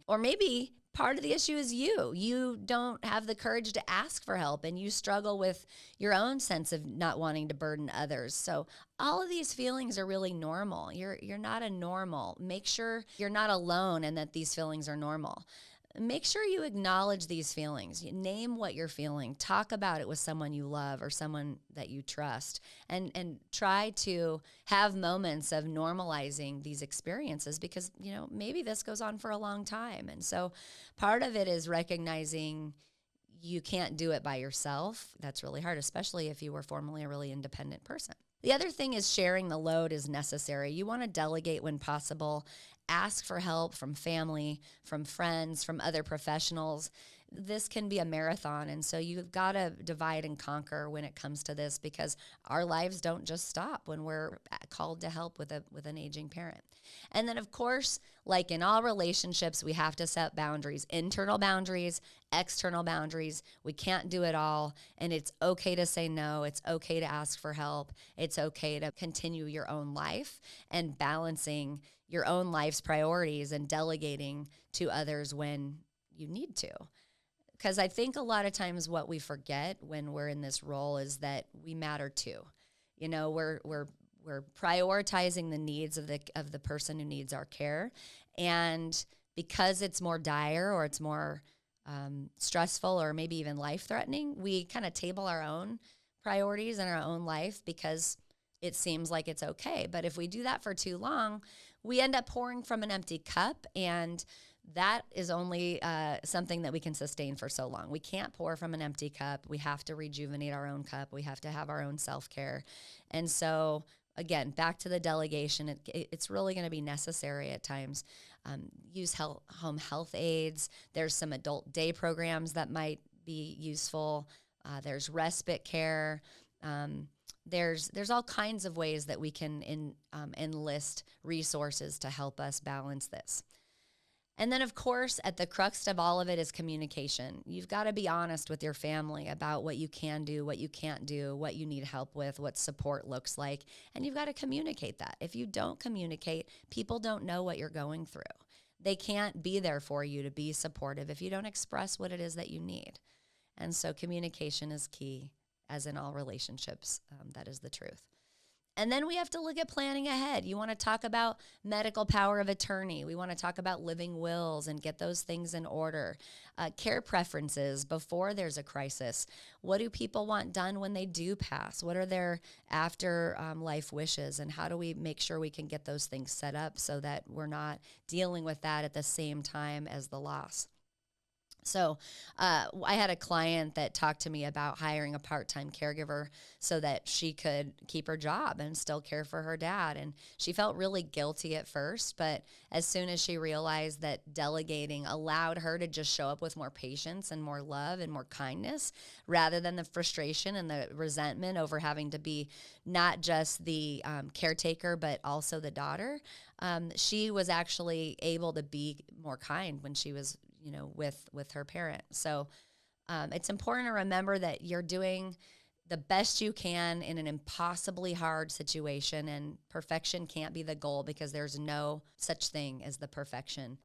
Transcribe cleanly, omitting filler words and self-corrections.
Or maybe part of the issue is you. You don't have the courage to ask for help, and you struggle with your own sense of not wanting to burden others. So all of these feelings are really normal. You're not a normal. Make sure you're not alone and that these feelings are normal. Make sure you acknowledge these feelings. Name what you're feeling. Talk about it with someone you love or someone that you trust, and try to have moments of normalizing these experiences, because, maybe this goes on for a long time. And so part of it is recognizing you can't do it by yourself. That's really hard, especially if you were formerly a really independent person. The other thing is sharing the load is necessary. You want to delegate when possible. Ask for help from family, from friends, from other professionals. This can be a marathon, and so you've got to divide and conquer when it comes to this, because our lives don't just stop when we're called to help with an aging parent. And then, of course, like in all relationships, we have to set boundaries, internal boundaries, external boundaries. We can't do it all, and it's okay to say no. It's okay to ask for help. It's okay to continue your own life, and balancing your own life's priorities and delegating to others when you need to. Because I think a lot of times what we forget when we're in this role is that we matter too. We're prioritizing the needs of the person who needs our care, and because it's more dire or it's more stressful or maybe even life-threatening, we kind of table our own priorities in our own life because it seems like it's okay. But if we do that for too long, we end up pouring from an empty cup, and that is only something that we can sustain for so long. We can't pour from an empty cup. We have to rejuvenate our own cup. We have to have our own self-care. And so, again, back to the delegation, it's really going to be necessary at times. Use home health aides. There's some adult day programs that might be useful. There's respite care. There's all kinds of ways that we can enlist resources to help us balance this. And then, of course, at the crux of all of it is communication. You've got to be honest with your family about what you can do, what you can't do, what you need help with, what support looks like, and you've got to communicate that. If you don't communicate, people don't know what you're going through. They can't be there for you to be supportive if you don't express what it is that you need. And so communication is key, as in all relationships. That is the truth. And then we have to look at planning ahead. You want to talk about medical power of attorney. We want to talk about living wills and get those things in order. Care preferences before there's a crisis. What do people want done when they do pass? What are their after life wishes? And how do we make sure we can get those things set up so that we're not dealing with that at the same time as the loss? So I had a client that talked to me about hiring a part-time caregiver so that she could keep her job and still care for her dad. And she felt really guilty at first, but as soon as she realized that delegating allowed her to just show up with more patience and more love and more kindness, rather than the frustration and the resentment over having to be not just the caretaker, but also the daughter, she was actually able to be more kind when she was with her parent. So it's important to remember that you're doing the best you can in an impossibly hard situation, and perfection can't be the goal because there's no such thing as the perfection.